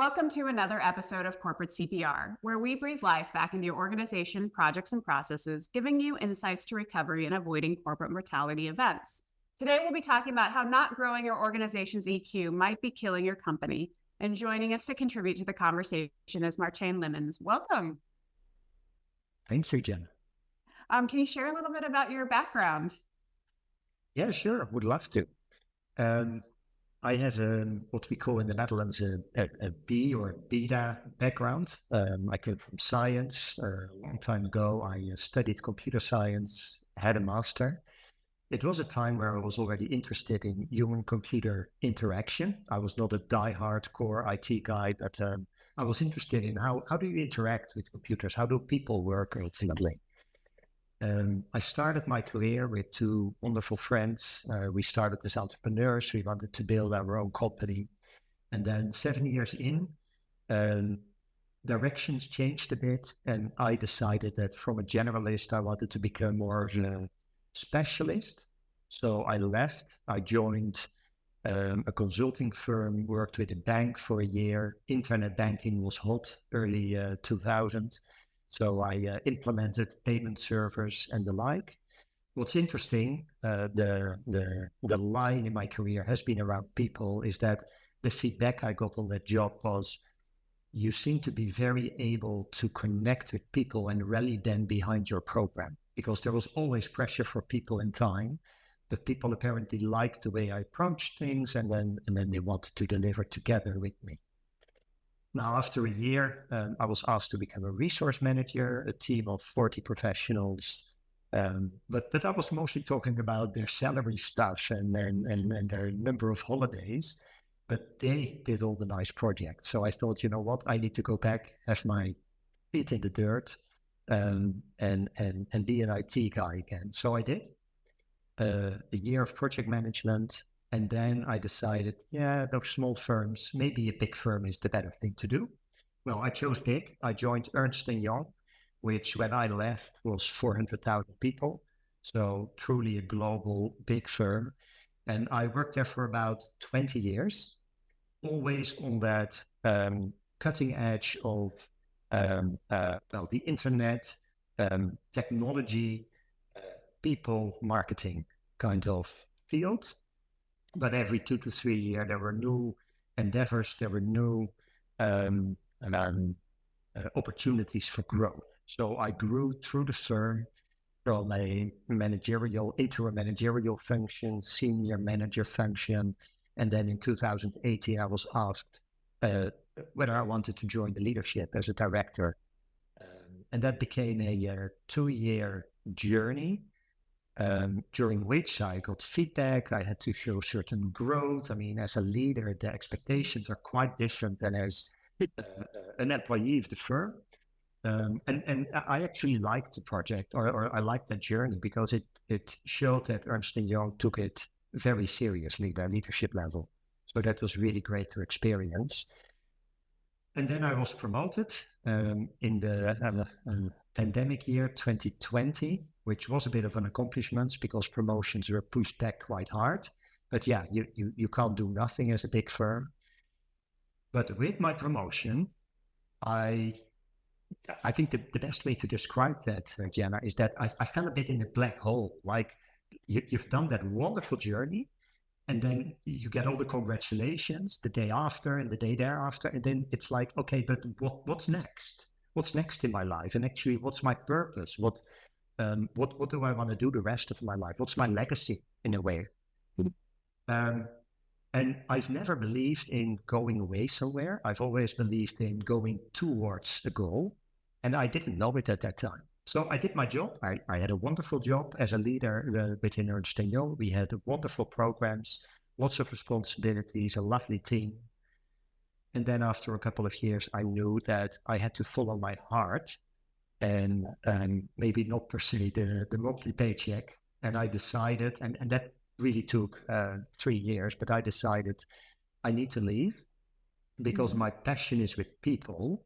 Welcome to another episode of Corporate CPR, where we breathe life back into your organization, projects, and processes, giving you insights to recovery and avoiding corporate mortality events. Today, we'll be talking about how not growing your organization's EQ might be killing your company. And joining us to contribute to the conversation is Martijn Lemmens. Welcome. Thanks, Jen. Can you share a little bit about your background? Yeah, sure. Would love to. I have what we call in the Netherlands a B or a beta background. I came from science. A long time ago, I studied computer science, had a master. It was a time where I was already interested in human-computer interaction. I was not a die-hard core IT guy, but I was interested in how do you interact with computers? How do people work ultimately? I started my career with two wonderful friends. We started as entrepreneurs. We wanted to build our own company. And then 7 years in, directions changed a bit. And I decided that from a generalist, I wanted to become more of a specialist. So I left. I joined a consulting firm, worked with a bank for a year. Internet banking was hot early 2000. So I implemented payment servers and the like. What's interesting, the line in my career has been around people, is that the feedback I got on that job was, you seem to be very able to connect with people and rally them behind your program, because there was always pressure for people in time, but people apparently liked the way I approached things, and then they wanted to deliver together with me. Now, after a year, I was asked to become a resource manager, a team of 40 professionals. But I was mostly talking about their salary stuff and their number of holidays. But they did all the nice projects. So I thought, you know what, I need to go back, have my feet in the dirt, and be an IT guy again. So I did a year of project management. And then I decided, those small firms, maybe a big firm is the better thing to do. Well, I chose big. I joined Ernst & Young, which when I left was 400,000 people. So truly a global big firm. And I worked there for about 20 years, always on that cutting edge of the internet, technology, people, marketing kind of field. But every 2 to 3 years, there were new endeavors, there were new opportunities for growth. So I grew through the firm from a managerial into a managerial function, senior manager function. And then in 2018, I was asked whether I wanted to join the leadership as a director. And that became a 2-year journey. During which I got feedback, I had to show certain growth. I mean, as a leader, the expectations are quite different than as an employee of the firm. And I actually liked the project, or I liked that journey, because it showed that Ernst & Young took it very seriously, their leadership level. So that was really great to experience. And then I was promoted in the pandemic year 2020, which was a bit of an accomplishment because promotions were pushed back quite hard. But yeah, you can't do nothing as a big firm. But with my promotion, I think the best way to describe that, Jenna, is that I fell a bit in a black hole. Like you've done that wonderful journey, and then you get all the congratulations the day after and the day thereafter. And then it's like, okay, but what's next? What's next in my life? And actually, what's my purpose? What do I want to do the rest of my life? What's my legacy in a way? And I've never believed in going away somewhere. I've always believed in going towards a goal. And I didn't know it at that time. So I did my job. I had a wonderful job as a leader within Ernst & Young. We had wonderful programs, lots of responsibilities, a lovely team. And then after a couple of years, I knew that I had to follow my heart and maybe not per se the monthly paycheck. And I decided, and that really took 3 years, but I decided I need to leave because my passion is with people.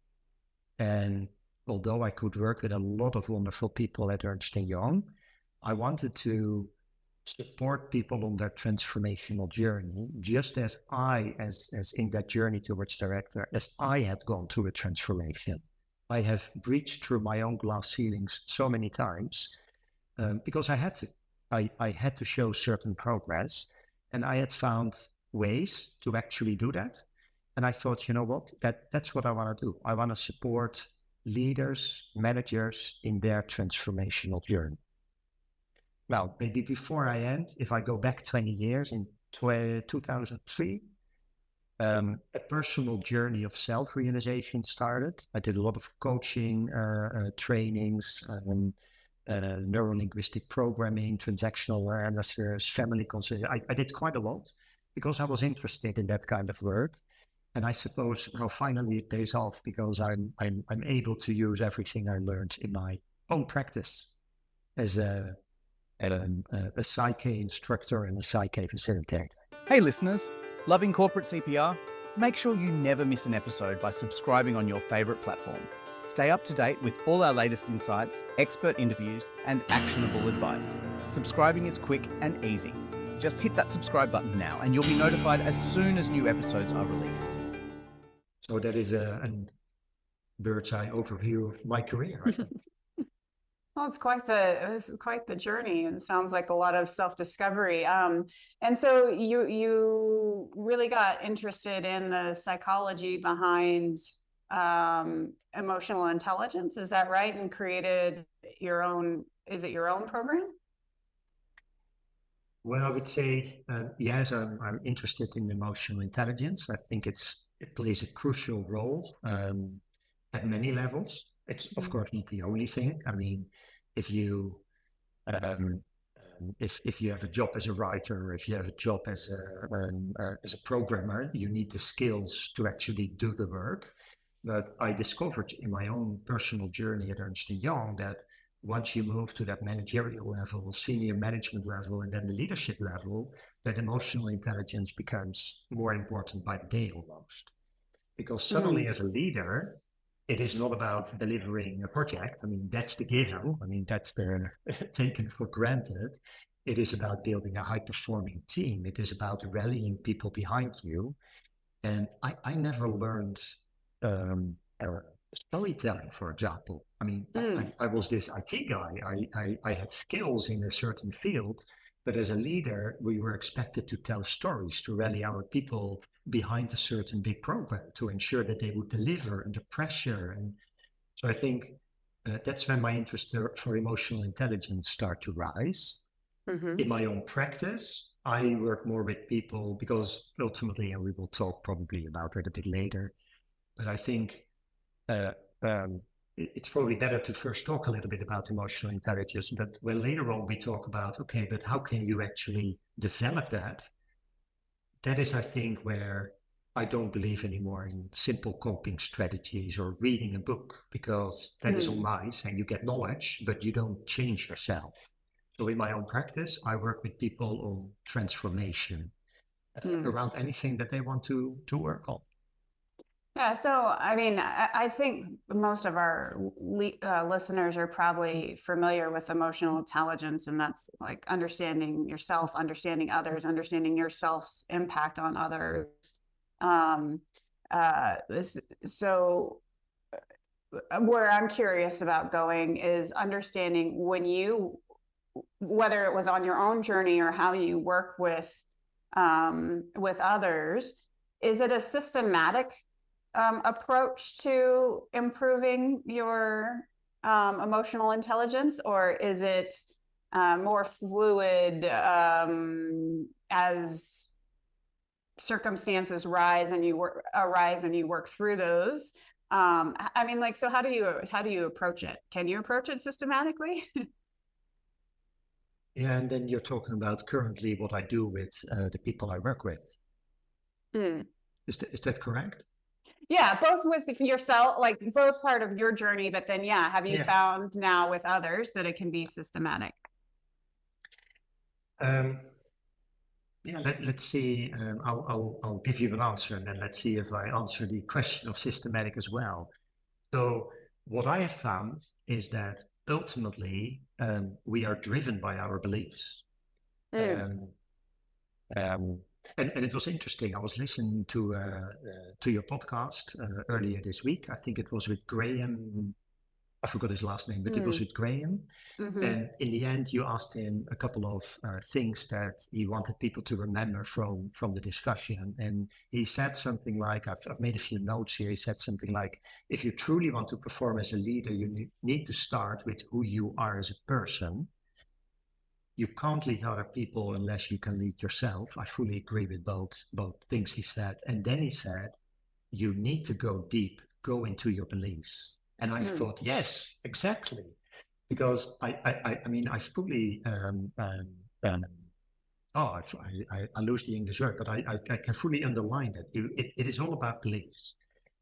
And although I could work with a lot of wonderful people at Ernst & Young, I wanted to support people on their transformational journey, just as as in that journey towards director, as I had gone through a transformation. I have breached through my own glass ceilings so many times because I had to. I had to show certain progress, and I had found ways to actually do that. And I thought, you know what, that's what I want to do. I want to support leaders, managers in their transformational journey. Well, maybe before I end, if I go back 20 years, in 2003, a personal journey of self-realization started. I did a lot of coaching, trainings, neuro-linguistic programming, transactional analysis, family consulting. I did quite a lot because I was interested in that kind of work. And I suppose finally it pays off because I'm able to use everything I learned in my own practice as a PSYCH-K instructor and a PSYCH-K facilitator. Hey listeners, loving corporate CPR? Make sure you never miss an episode by subscribing on your favourite platform. Stay up to date with all our latest insights, expert interviews, and actionable advice. Subscribing is quick and easy. Just hit that subscribe button now and you'll be notified as soon as new episodes are released. So that is a bird's eye overview of my career, I think. Well, it's quite the journey, and sounds like a lot of self-discovery. And so you really got interested in the psychology behind emotional intelligence, is that right? And created your own, is it your own program? Well, I would say, yes, I'm interested in emotional intelligence. I think it plays a crucial role at many levels. It's, of course, not the only thing. I mean, if you if you have a job as a writer, or if you have a job as a programmer, you need the skills to actually do the work. But I discovered in my own personal journey at Ernst & Young that once you move to that managerial level, senior management level, and then the leadership level, that emotional intelligence becomes more important by the day almost. Because suddenly as a leader, it is not about delivering a project. I mean, that's the given. I mean, that's taken for granted. It is about building a high-performing team. It is about rallying people behind you. And I never learned storytelling, for example. I mean, I was this IT guy. I had skills in a certain field, but as a leader, we were expected to tell stories, to rally our people behind a certain big program, to ensure that they would deliver under pressure. And so I think that's when my interest for emotional intelligence started to rise. In my own practice, I work more with people because ultimately, and we will talk probably about it a bit later, but I think it's probably better to first talk a little bit about emotional intelligence, but when later on we talk about, okay, but how can you actually develop that? That is, I think, where I don't believe anymore in simple coping strategies or reading a book, because that is all nice and you get knowledge, but you don't change yourself. So in my own practice, I work with people on transformation around anything that they want to work on. Yeah, so I mean, I think most of our listeners are probably familiar with emotional intelligence, and that's like understanding yourself, understanding others, understanding yourself's impact on others. So where I'm curious about going is understanding whether it was on your own journey or how you work with others, is it a systematic approach to improving your emotional intelligence, or is it more fluid as circumstances arise and you work through those? I mean, like, so how do you approach it? Can you approach it systematically? Yeah, and then you're talking about currently what I do with the people I work with. Is that correct? Yeah, both with yourself, like both part of your journey, but then, have you found now with others that it can be systematic? Let's see. I'll give you an answer, and then let's see if I answer the question of systematic as well. So what I have found is that ultimately we are driven by our beliefs. Um, and it was interesting. I was listening to your podcast earlier this week. I think it was with Graham. I forgot his last name, but it was with Graham. Mm-hmm. And in the end, you asked him a couple of things that he wanted people to remember from the discussion. And he said something like, I've made a few notes here. He said something like, if you truly want to perform as a leader, you need to start with who you are as a person. You can't lead other people unless you can lead yourself. I fully agree with both things he said. And then he said, you need to go deep, go into your beliefs. And I thought, yes, exactly. Because I mean, I fully, I lose the English word, but I can fully underline that. It is all about beliefs.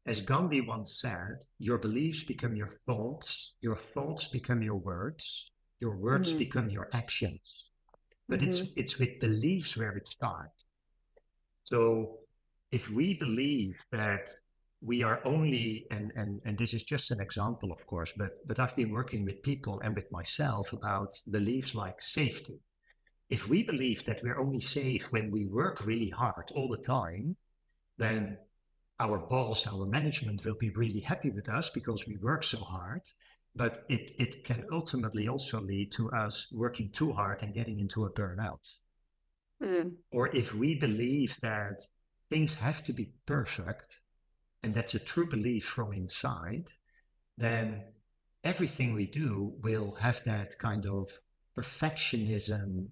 As Gandhi once said, your beliefs become your thoughts become your words become your actions. But it's with beliefs where it starts. So if we believe that we are only, and this is just an example, of course, but I've been working with people and with myself about beliefs like safety. If we believe that we're only safe when we work really hard all the time, then our boss, our management will be really happy with us because we work so hard. But it can ultimately also lead to us working too hard and getting into a burnout. Or if we believe that things have to be perfect, and that's a true belief from inside, then everything we do will have that kind of perfectionism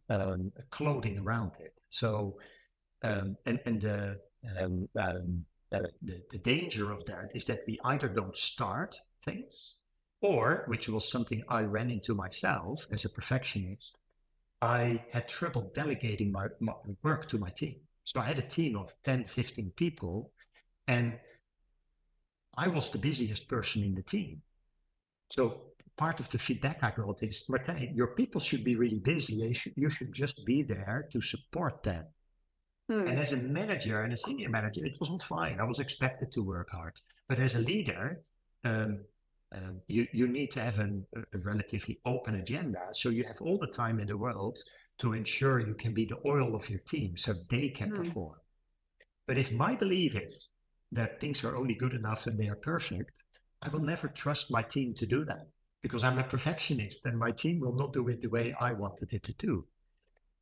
clothing around it. So, the danger of that is that we either don't start things, or, which was something I ran into myself as a perfectionist, I had trouble delegating my work to my team. So I had a team of 10, 15 people, and I was the busiest person in the team. So part of the feedback I got is, Martijn, your people should be really busy. You should just be there to support them. And as a manager and a senior manager, it was all fine. I was expected to work hard. But as a leader, you need to have a relatively open agenda. So you have all the time in the world to ensure you can be the oil of your team so they can perform. But if my belief is that things are only good enough and they are perfect, I will never trust my team to do that because I'm a perfectionist and my team will not do it the way I wanted it to do.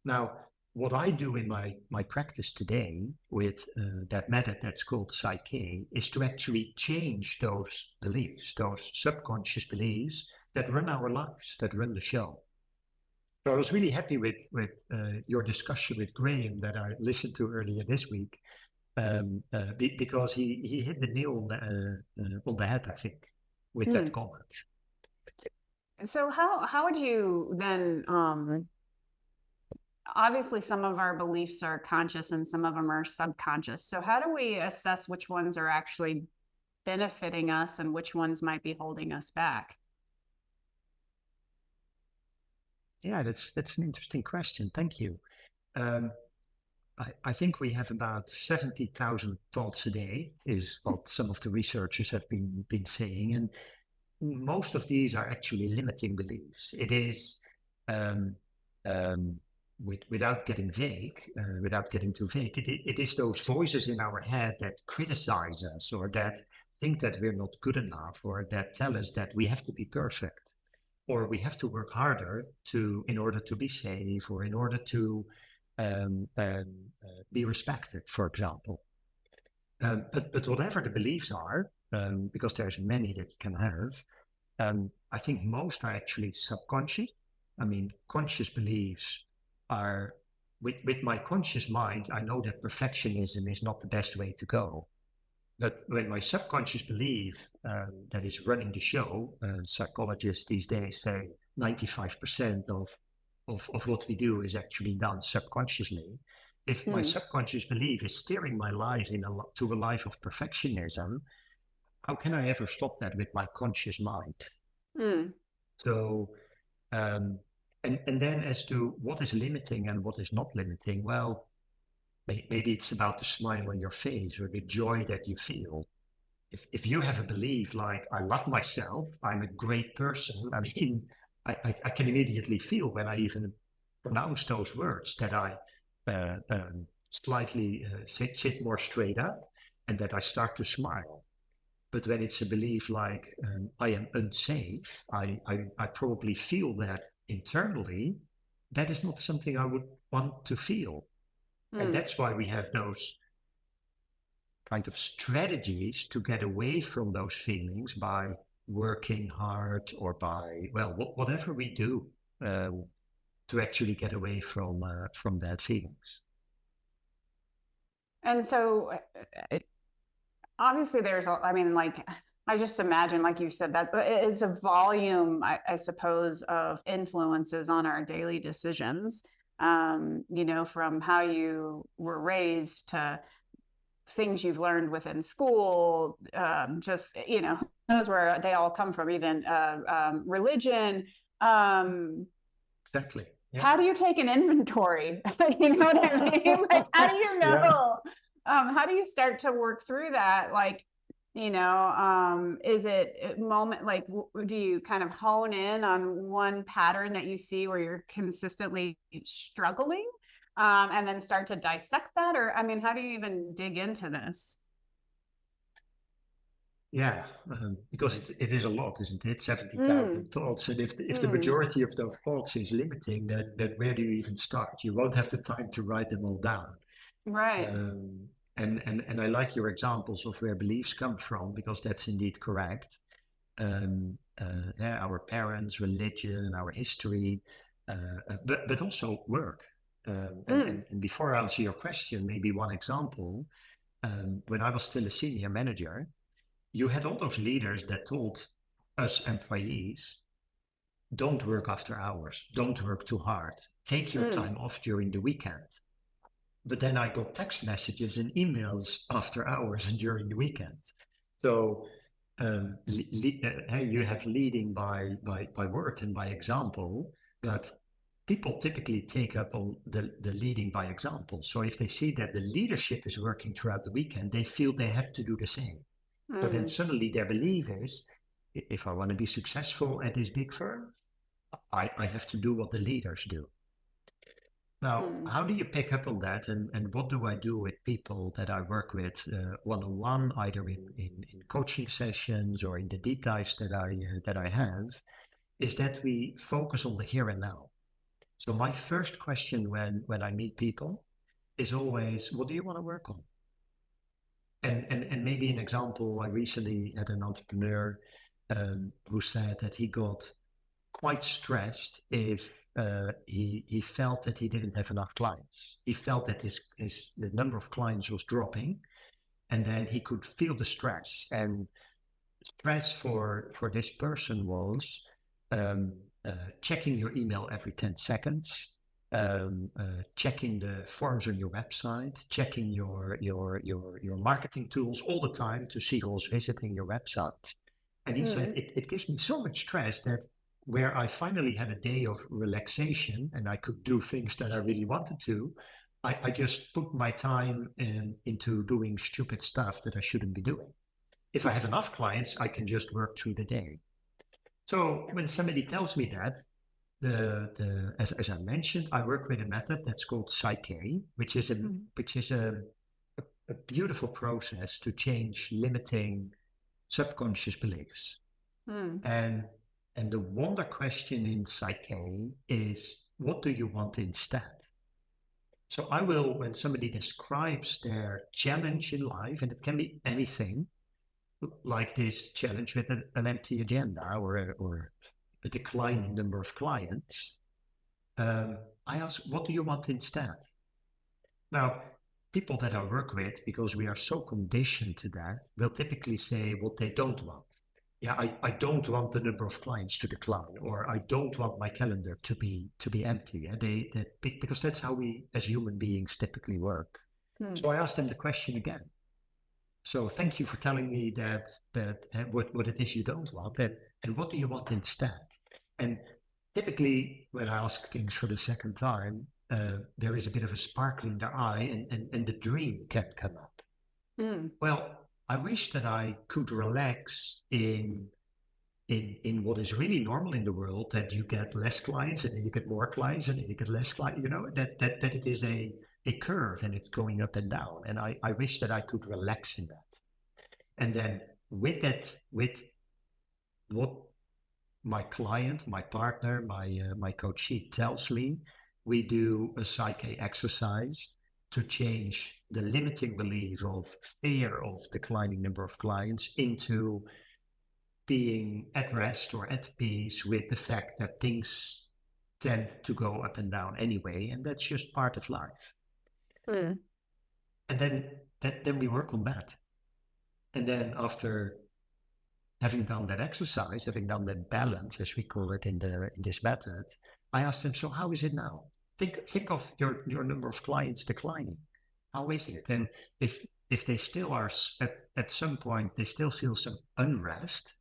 Now, what I do in my practice today with that method that's called PSYCH-K is to actually change those beliefs, those subconscious beliefs that run our lives, that run the show. So I was really happy with your discussion with Graham that I listened to earlier this week, because he hit the nail on the head, I think, with that comment. So how would you then, obviously some of our beliefs are conscious and some of them are subconscious. So how do we assess which ones are actually benefiting us and which ones might be holding us back? Yeah, that's an interesting question. Thank you. I think we have about 70,000 thoughts a day, is what some of the researchers have been saying, and most of these are actually limiting beliefs. It is, without getting too vague, it is those voices in our head that criticize us, or that think that we're not good enough, or that tell us that we have to be perfect, or we have to work harder in order to be safe, or in order to be respected, for example. But whatever the beliefs are, because there's many that you can have, I think most are actually subconscious. I mean, conscious beliefs are, with my conscious mind, I know that perfectionism is not the best way to go. But when my subconscious belief that is running the show, psychologists these days say 95% of what we do is actually done subconsciously. If my subconscious belief is steering my life to a life of perfectionism, how can I ever stop that with my conscious mind? So, and then as to what is limiting and what is not limiting, well, maybe it's about the smile on your face or the joy that you feel. If you have a belief like, I love myself, I'm a great person, I mean, I can immediately feel when I even pronounce those words, that I slightly sit more straight up, and that I start to smile. But when it's a belief like I am unsafe, I probably feel that internally. That is not something I would want to feel. And that's why we have those kind of strategies to get away from those feelings by working hard, or by, well, whatever we do to actually get away from that feelings. And so obviously there's, I just imagine, like you said, that it's a volume, I suppose, of influences on our daily decisions, from how you were raised to things you've learned within school, who knows where they all come from, even religion. Exactly. Yeah. How do you take an inventory? You know what I mean? Like, how do you know? Yeah. How do you start to work through that? Like, is it a moment, like, do you kind of hone in on one pattern that you see where you're consistently struggling, and then start to dissect that? Or, how do you even dig into this? Yeah, because it is a lot, isn't it? 70,000 thoughts. And if the majority of those thoughts is limiting, then where do you even start? You won't have the time to write them all down. Right. And I like your examples of where beliefs come from, because that's indeed correct. Our parents, religion, our history, but also work. And before I answer your question, maybe one example. When I was still a senior manager, you had all those leaders that told us employees, don't work after hours, don't work too hard, take your time off during the weekend. But then I got text messages and emails after hours and during the weekend. So you have leading by word and by example, but people typically take up on the leading by example. So if they see that the leadership is working throughout the weekend, they feel they have to do the same. So then suddenly their belief is, if I want to be successful at this big firm, I have to do what the leaders do. Now, how do you pick up on that? And what do I do with people that I work with one-on-one, either in coaching sessions or in the deep dives that I have, is that we focus on the here and now. So my first question when I meet people is always, what do you want to work on? And maybe an example, I recently had an entrepreneur who said that he got quite stressed if he felt that he didn't have enough clients. He felt that the number of clients was dropping, and then he could feel the stress. And stress for this person was checking your email every 10 seconds, checking the forms on your website, checking your marketing tools all the time to see who's visiting your website. And he said, it gives me so much stress that where I finally had a day of relaxation and I could do things that I really wanted to, I just put my time into doing stupid stuff that I shouldn't be doing. If I have enough clients, I can just work through the day. So when somebody tells me that, as I mentioned, I work with a method that's called PSYCH-K, which is a beautiful process to change limiting subconscious beliefs. And the wonder question in PSYCH-K is, what do you want instead? So I will, when somebody describes their challenge in life, and it can be anything, like this challenge with an empty agenda or a declining number of clients, I ask, what do you want instead? Now, people that I work with, because we are so conditioned to that, will typically say what they don't want. Yeah, I don't want the number of clients to decline, or I don't want my calendar to be empty. Because that's how we as human beings typically work. So I asked them the question again. So thank you for telling me that what it is you don't want, and what do you want instead? And typically when I ask things for the second time, there is a bit of a sparkle in their eye, and the dream can come up. Well, I wish that I could relax in in what is really normal in the world, that you get less clients and then you get more clients and then you get less clients, that it is a curve and it's going up and down. And I wish that I could relax in that. And then with what my client, my partner, my coachee tells me, we do a PSYCH-K exercise to change the limiting belief of fear of declining number of clients into being at rest or at peace with the fact that things tend to go up and down anyway, and that's just part of life. And then we work on that. And then after having done that exercise, having done that balance, as we call it in this method, I asked them, so how is it now? Think of your number of clients declining. How is it? And if they still are at some point, they still feel some unrest,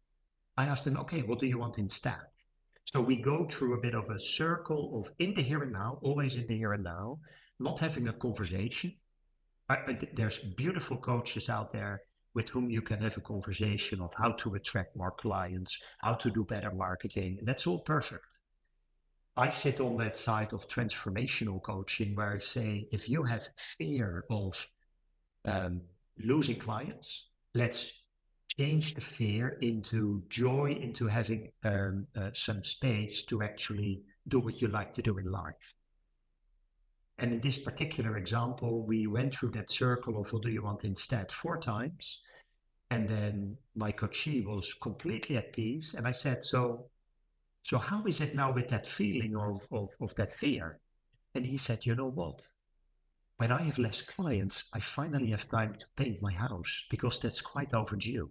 I asked them, okay, what do you want instead? So we go through a bit of a circle of in the here and now, always in the here and now, not having a conversation. There's beautiful coaches out there with whom you can have a conversation of how to attract more clients, how to do better marketing, and that's all perfect. I sit on that side of transformational coaching where I say, if you have fear of losing clients, let's change the fear into joy, into having some space to actually do what you like to do in life. And in this particular example, we went through that circle of what do you want instead 4 times. And then my coachee was completely at peace. And I said, so how is it now with that feeling of that fear? And he said, you know what? When I have less clients, I finally have time to paint my house because that's quite overdue.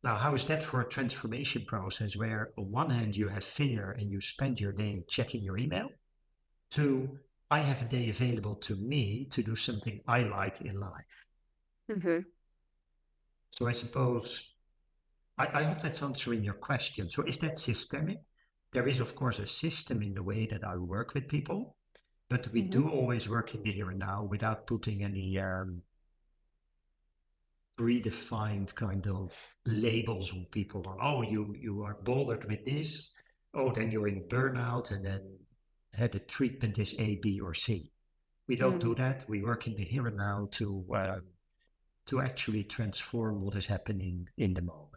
Now, how is that for a transformation process where on one hand you have fear and you spend your day checking your email, to I have a day available to me to do something I like in life. So I suppose, I hope that's answering your question. So is that systemic? There is, of course, a system in the way that I work with people, but we do always work in the here and now without putting any predefined kind of labels on people. Oh, you are bothered with this. Oh, then you're in burnout, and then the treatment is A, B, or C. We don't do that. We work in the here and now to actually transform what is happening in the moment.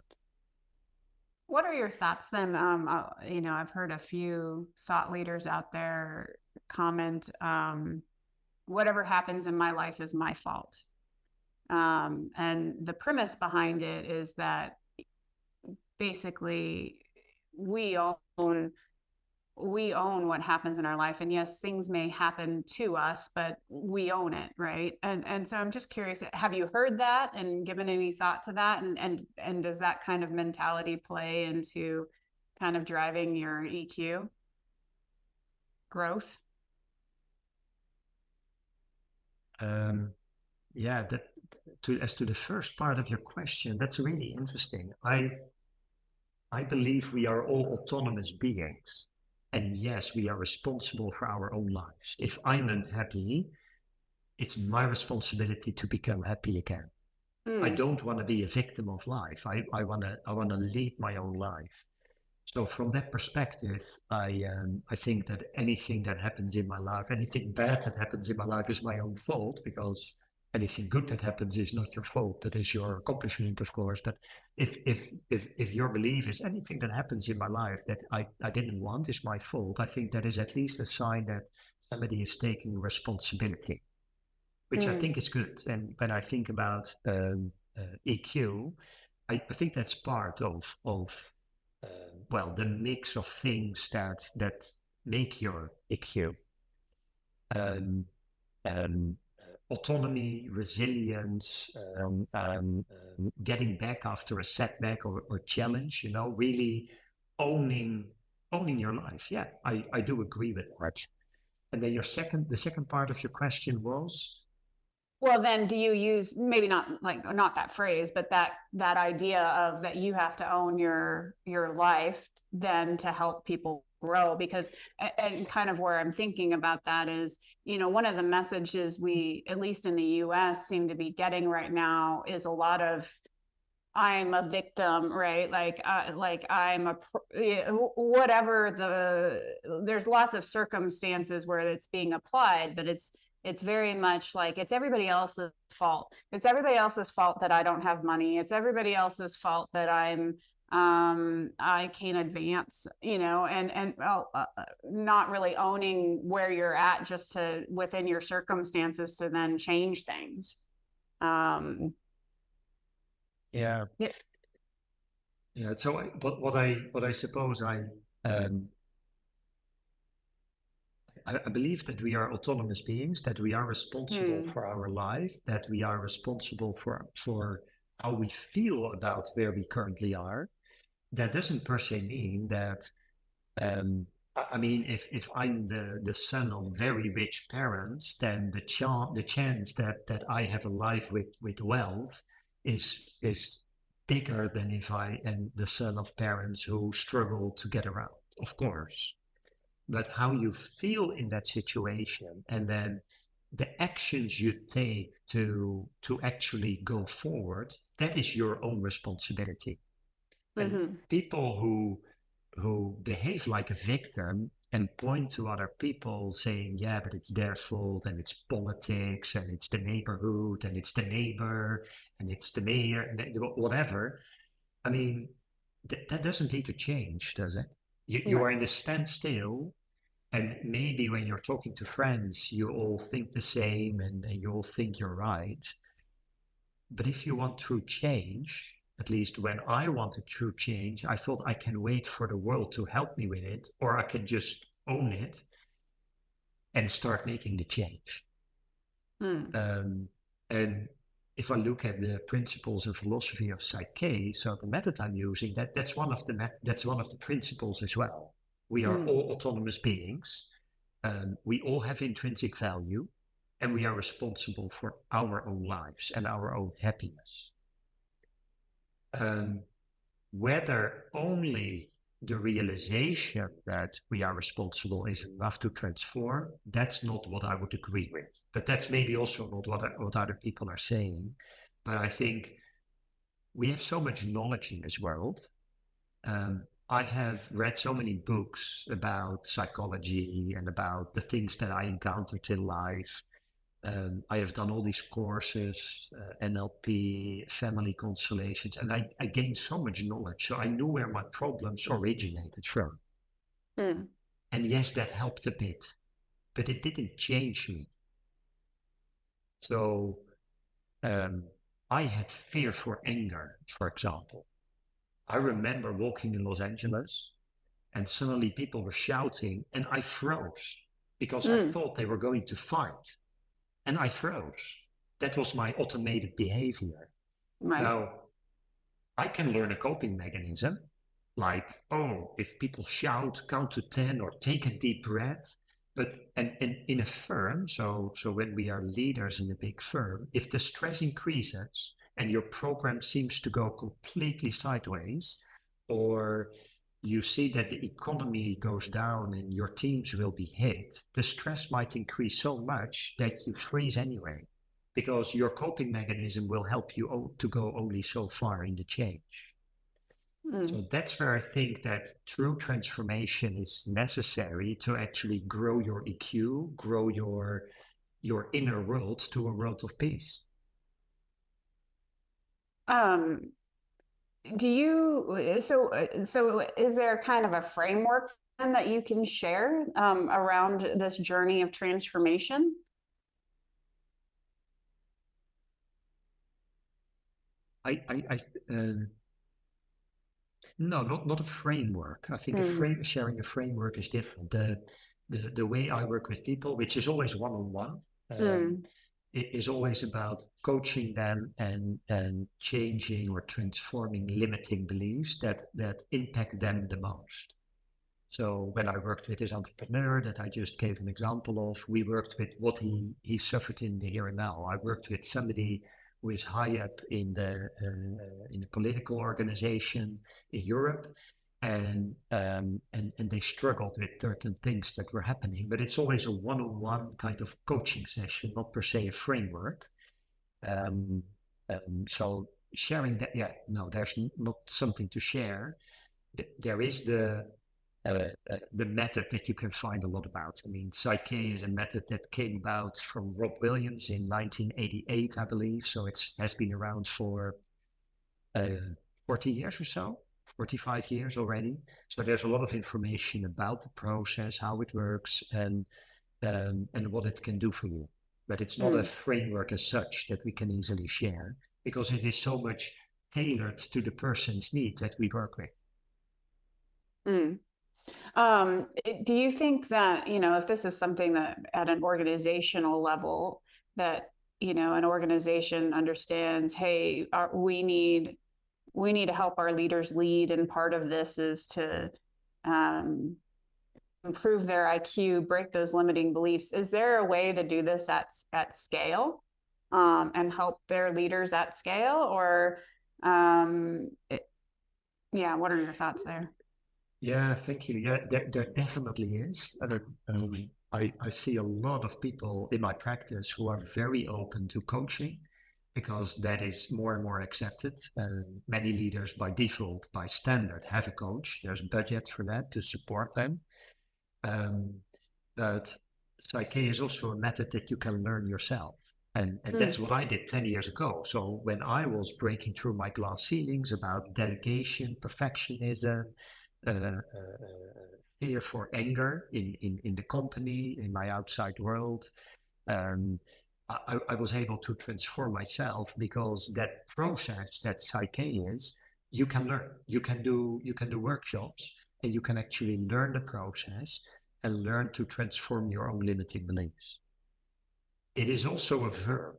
What are your thoughts then? I've heard a few thought leaders out there comment, whatever happens in my life is my fault. And the premise behind it is that basically we own what happens in our life. And yes, things may happen to us, but we own it, right? And so I'm just curious, have you heard that and given any thought to that? And does that kind of mentality play into kind of driving your EQ growth? Yeah, as to the first part of your question, that's really interesting. I believe we are all autonomous beings. And yes, we are responsible for our own lives. If I'm unhappy, it's my responsibility to become happy again. I don't want to be a victim of life. I want to lead my own life. So from that perspective, I think that anything that happens in my life, anything bad that happens in my life is my own fault, because anything good that happens is not your fault. That is your accomplishment, of course. That if your belief is anything that happens in my life that I didn't want is my fault, I think that is at least a sign that somebody is taking responsibility, which I think is good. And when I think about EQ, I think that's part of the mix of things that make your EQ. Autonomy, resilience, getting back after a setback or challenge, really owning your life. Yeah, I do agree with that. And then the second part of your question was? Well, then do you use, maybe not that phrase, but that idea of that you have to own your life then to help people grow? Because, and kind of where I'm thinking about that is, one of the messages we, at least in the US, seem to be getting right now is a lot of I'm a victim, right? Like I'm whatever there's lots of circumstances where it's being applied, but it's very much like it's everybody else's fault. It's everybody else's fault that I don't have money. It's everybody else's fault that I can't advance, and not really owning where you're at just to within your circumstances to then change things. Yeah. Yeah. Yeah. So, what I suppose I believe that we are autonomous beings, that we are responsible for our life, that we are responsible for how we feel about where we currently are. That doesn't per se mean that, I mean, if I'm the son of very rich parents, then the chance that I have a life with wealth is bigger than if I am the son of parents who struggle to get around, of course. But how you feel in that situation, and then the actions you take to actually go forward, that is your own responsibility. And people who behave like a victim and point to other people saying, yeah, but it's their fault, and it's politics, and it's the neighborhood, and it's the neighbor, and it's the mayor, and whatever. I mean, that doesn't need to change, does it? You are in a standstill, and maybe when you're talking to friends, you all think the same, and you all think you're right. But if you want true change, at least when I wanted true change, I thought I can wait for the world to help me with it, or I can just own it and start making the change. And if I look at the principles and philosophy of PSYCH-K, so the method I'm using, that's one of the principles as well. We are all autonomous beings. We all have intrinsic value, and we are responsible for our own lives and our own happiness. Whether only the realization that we are responsible is enough to transform, that's not what I would agree with. But that's maybe also not what other people are saying. But I think we have so much knowledge in this world. I have read so many books about psychology and about the things that I encountered in life. I have done all these courses, NLP, family constellations, and I gained so much knowledge. So I knew where my problems originated from. And yes, that helped a bit, but it didn't change me. So I had fear for anger, for example. I remember walking in Los Angeles, and suddenly people were shouting, and I froze because I thought they were going to fight. And I froze. That was my automated behavior. Right. Now, I can learn a coping mechanism, like, if people shout, count to 10 or take a deep breath. But and in a firm, so when we are leaders in a big firm, if the stress increases and your program seems to go completely sideways, or you see that the economy goes down and your teams will be hit, the stress might increase so much that you freeze anyway, because your coping mechanism will help you to go only so far in the change. So that's where I think that true transformation is necessary to actually grow your EQ, grow your inner world to a world of peace. So is there kind of a framework then that you can share around this journey of transformation? No, not a framework. I think sharing a framework is different. The way I work with people, which is always one-on-one, it is always about coaching them and changing or transforming limiting beliefs that impact them the most. So when I worked with this entrepreneur that I just gave an example of, we worked with what he suffered in the here and now. I worked with somebody who is high up in a political organization in Europe, and they struggled with certain things that were happening. But it's always a one-on-one kind of coaching session, not per se a framework. So sharing that, no, there's not something to share. There is the method that you can find a lot about. I mean, PSYCH-K is a method that came about from Rob Williams in 1988, I believe. So it has been around for 40 years or so, 45 years already. So there's a lot of information about the process, how it works, and what it can do for you. But it's not a framework as such that we can easily share, because it is so much tailored to the person's need that we work with. Do you think that, if this is something that at an organizational level that, an organization understands, hey, we need to help our leaders lead, and part of this is to improve their IQ, break those limiting beliefs. Is there a way to do this at scale and help their leaders at scale? Or, what are your thoughts there? Yeah, thank you. Yeah, there definitely is. I see a lot of people in my practice who are very open to coaching, because that is more and more accepted. Many leaders by default, by standard, have a coach. There's budget for that to support them. But PSYCH-K is also a method that you can learn yourself. And that's what I did 10 years ago. So when I was breaking through my glass ceilings about delegation, perfectionism, fear for anger in the company, in my outside world, I was able to transform myself, because that process that PSYCH-K is, you can learn. You can do workshops, and you can actually learn the process and learn to transform your own limiting beliefs. It is also a verb.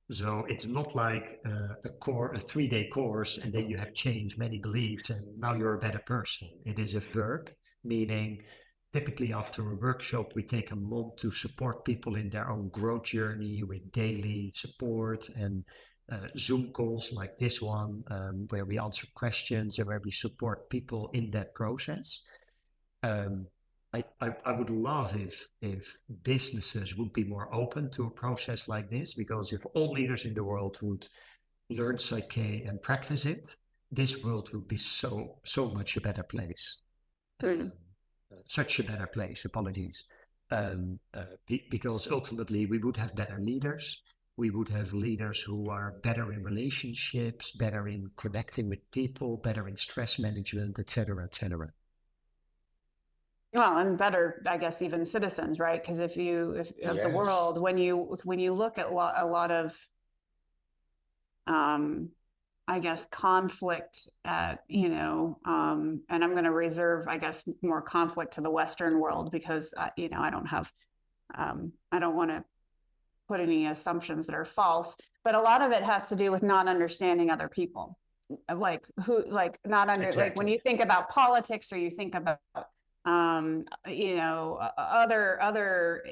So it's not like a 3-day course and then you have changed many beliefs and now you're a better person. It is a verb, meaning typically after a workshop, we take a month to support people in their own growth journey with daily support and Zoom calls like this one, where we answer questions and where we support people in that process. I would love if businesses would be more open to a process like this, because if all leaders in the world would learn PSYCH-K and practice it, this world would be so much a better place. Such a better place, apologies. Because ultimately we would have better leaders. We would have leaders who are better in relationships, better in connecting with people, better in stress management, etc., etc. Well, and better, I guess, even citizens, right? Because if the world, when you look at a lot of, I guess, conflict at, and I'm going to reserve, I guess, more conflict to the Western world, because, I don't want to put any assumptions that are false, but a lot of it has to do with not understanding other people, like exactly. When you think about politics, or you think about other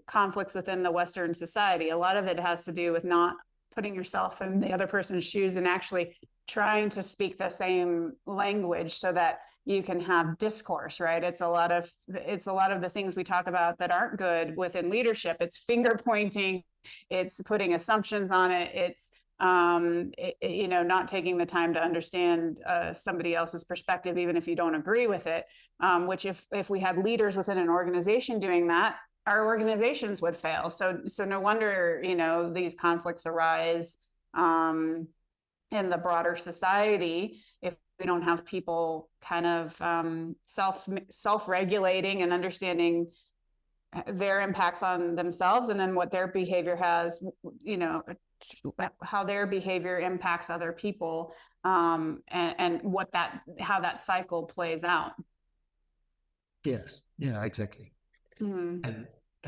conflicts within the Western society, a lot of it has to do with not putting yourself in the other person's shoes and actually trying to speak the same language so that you can have discourse, right? It's a lot of the things we talk about that aren't good within leadership. It's finger pointing, it's putting assumptions on it, it's not taking the time to understand somebody else's perspective, even if you don't agree with it, which if we had leaders within an organization doing that, our organizations would fail. So no wonder, these conflicts arise in the broader society if we don't have people kind of self-regulating and understanding their impacts on themselves, and then what their behavior has, how their behavior impacts other people, and how that cycle plays out. Yes, yeah, exactly. And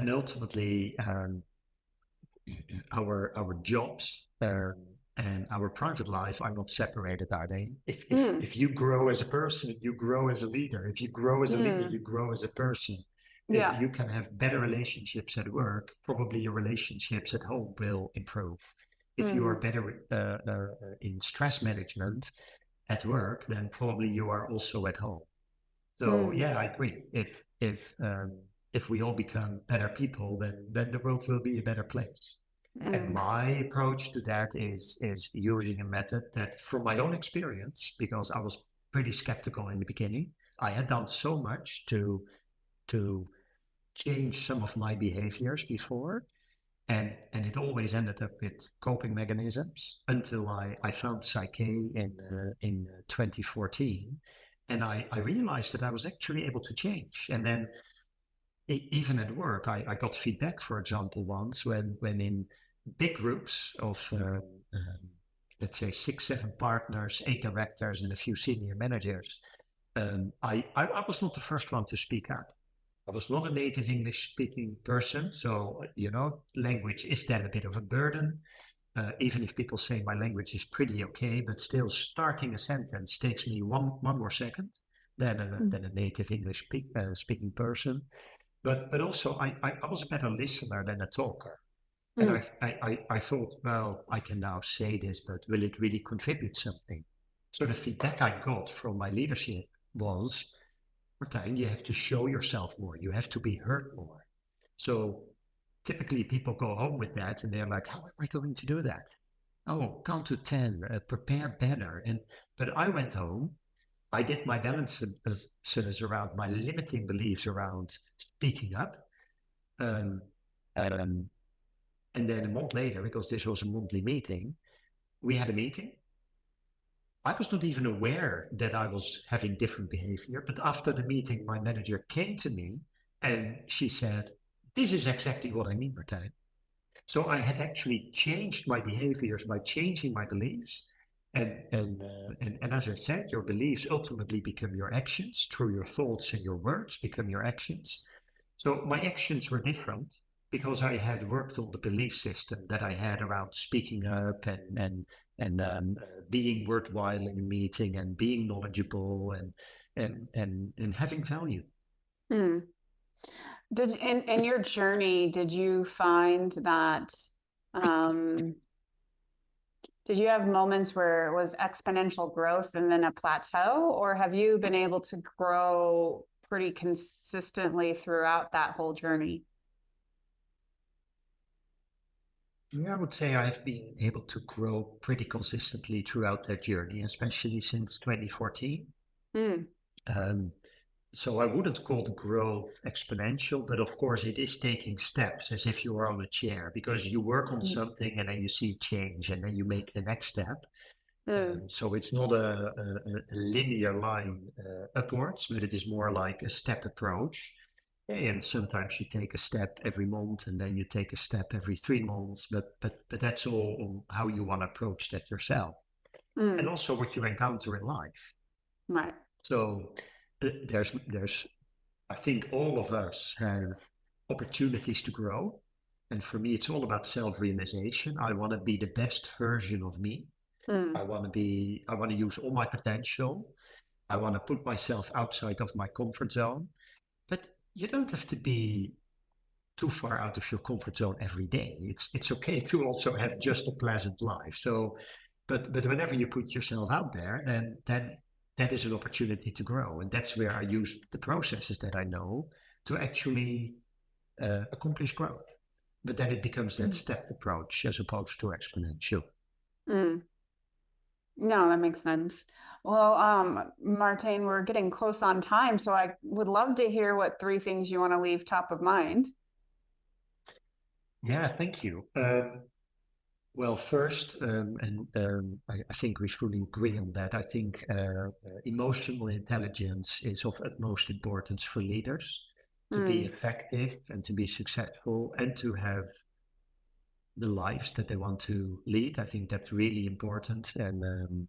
ultimately, our jobs and our private life are not separated, are they? If you grow as a person, you grow as a leader. If you grow as a leader, you grow as a person. Yeah. If you can have better relationships at work, probably your relationships at home will improve. If you are better in stress management at work, then probably you are also at home. So yeah, I agree. If we all become better people, then the world will be a better place. And my approach to that is using a method that, from my own experience, because I was pretty skeptical in the beginning, I had done so much to change some of my behaviors before, and it always ended up with coping mechanisms until I found PSYCH-K in 2014, and I realized that I was actually able to change. And then even at work, I got feedback, for example, once when in big groups of let's say 6, 7 partners, 8 directors, and a few senior managers, I was not the first one to speak up. I was not a native English speaking person, so language is then a bit of a burden. Even if people say my language is pretty okay, but still starting a sentence takes me one more second than a native English speaking person. But also I was a better listener than a talker. And I thought, well, I can now say this, but will it really contribute something? So the feedback I got from my leadership was, Martijn, you have to show yourself more. You have to be heard more. So typically people go home with that and they're like, how am I going to do that? Oh, count to 10, prepare better. But I went home, I did my balances around my limiting beliefs around speaking up. And then a month later, because this was a monthly meeting, we had a meeting. I was not even aware that I was having different behavior, but after the meeting, my manager came to me and she said, this is exactly what I mean, Martijn. So I had actually changed my behaviors by changing my beliefs. And as I said, your beliefs ultimately become your actions. Through your thoughts and your words become your actions. So my actions were different because I had worked on the belief system that I had around speaking up and being worthwhile in a meeting and being knowledgeable and having value. Did in your journey, did you find that did you have moments where it was exponential growth and then a plateau, or have you been able to grow pretty consistently throughout that whole journey? Yeah, I would say I've been able to grow pretty consistently throughout that journey, especially since 2014. So I wouldn't call the growth exponential, but of course it is taking steps as if you were on a chair, because you work on something and then you see change and then you make the next step. So it's not a linear line upwards, but it is more like a step approach. And sometimes you take a step every month and then you take a step every 3 months, but that's all on how you want to approach that yourself. And also what you encounter in life. Right. So there's I think all of us have opportunities to grow. And for me, it's all about self-realization. I want to be the best version of me. I want to use all my potential. I want to put myself outside of my comfort zone. But you don't have to be too far out of your comfort zone every day. It's okay to also have just a pleasant life. So, but whenever you put yourself out there, then that is an opportunity to grow. And that's where I use the processes that I know to actually accomplish growth. But then it becomes that step approach as opposed to exponential. No, that makes sense. Well, Martijn, we're getting close on time, so I would love to hear what 3 things you want to leave top of mind. Yeah, thank you. Well, first, I think we fully agree on that. I think emotional intelligence is of utmost importance for leaders to be effective and to be successful and to have the lives that they want to lead. I think that's really important, and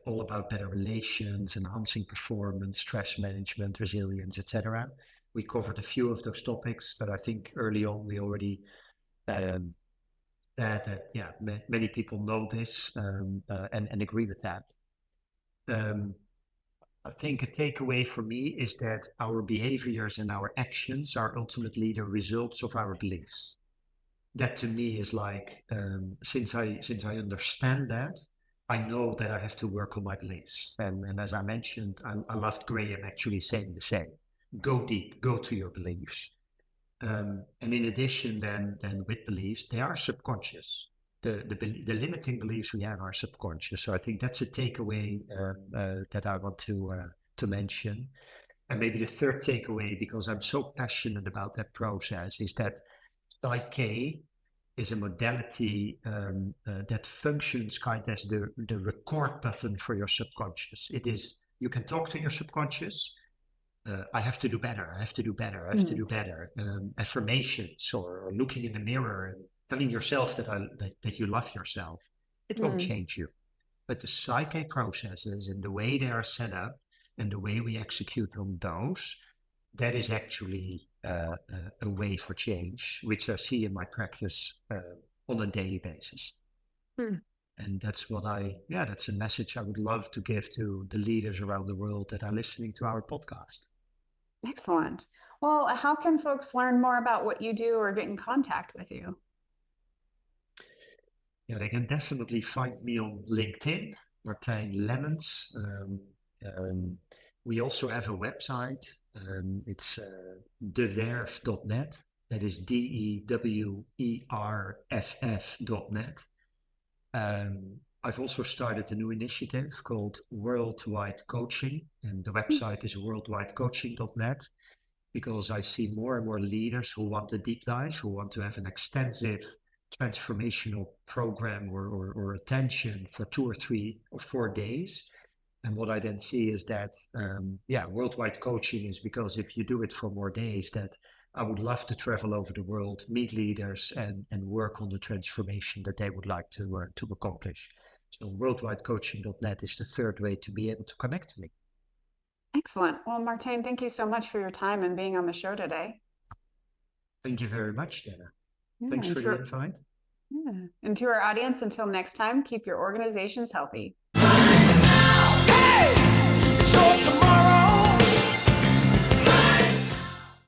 all about better relations, enhancing performance, stress management, resilience, etc. We covered a few of those topics, but I think early on we already many people know this and agree with that. I think a takeaway for me is that our behaviors and our actions are ultimately the results of our beliefs. That to me is like, since I understand that, I know that I have to work on my beliefs. And as I mentioned, I loved Graham actually saying the same. Go deep, go to your beliefs. And in addition, then with beliefs, they are subconscious. The limiting beliefs we have are subconscious. So I think that's a takeaway that I want to mention. And maybe the third takeaway, because I'm so passionate about that process, is that PSYCH-K is a modality that functions kind of as the record button for your subconscious. It is, you can talk to your subconscious. I have to do better. I have to do better. I have to do better. Affirmations or looking in the mirror and telling yourself that you love yourself. It won't change you. But the PSYCH-K processes and the way they are set up and the way we execute on those, that is actually a way for change, which I see in my practice on a daily basis. And that's that's a message I would love to give to the leaders around the world that are listening to our podcast. Excellent. Well, how can folks learn more about what you do or get in contact with you? Yeah, they can definitely find me on LinkedIn, Martijn Lemmens. We also have a website. It's dewerff.net. That is DEWERFF.net. I've also started a new initiative called Worldwide Coaching, and the website is worldwidecoaching.net, because I see more and more leaders who want a deep dive, who want to have an extensive transformational program or attention for 2 or 3 or 4 days. And what I then see is that, worldwide coaching is because if you do it for more days, that I would love to travel over the world, meet leaders and work on the transformation that they would like to accomplish. So worldwidecoaching.net is the third way to be able to connect to me. Excellent. Well, Martijn, thank you so much for your time and being on the show today. Thank you very much, Jenna. Thanks for the invite. Yeah. And to our audience, until next time, keep your organizations healthy. Hey!